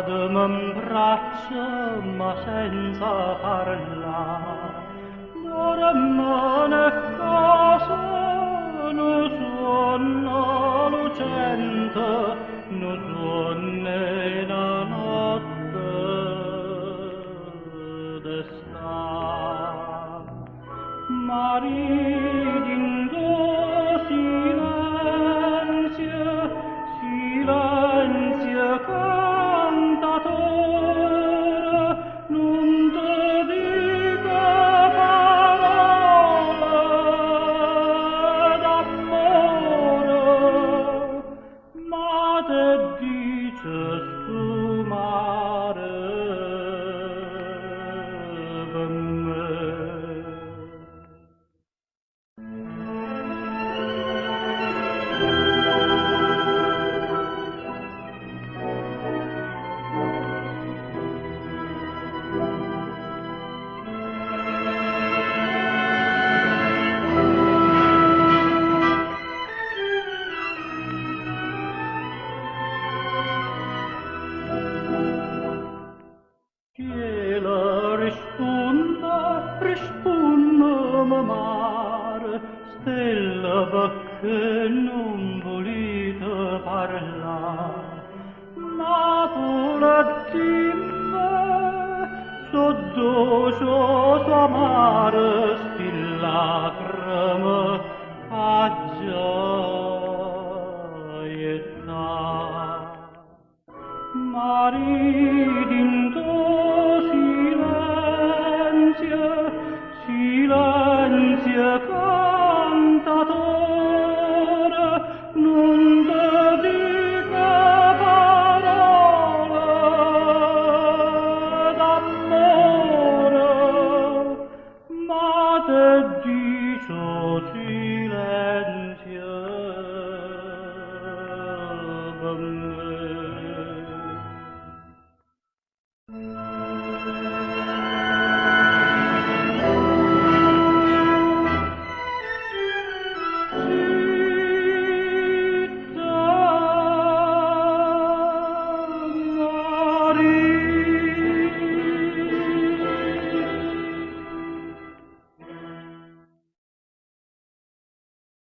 un braccio ma senza parlare, dormo nel caso, non suona lucente, non suona la notte d'estate. Maridingo silenzio, silenzio cantatore, non te dica parole d'amore, ma te dice sfumare per me. Cielo risponda, risponda mare, stella perché non volete parlare. Napoli dimmi, so dolce, so amare, sti lacrime a gioietà. Maridin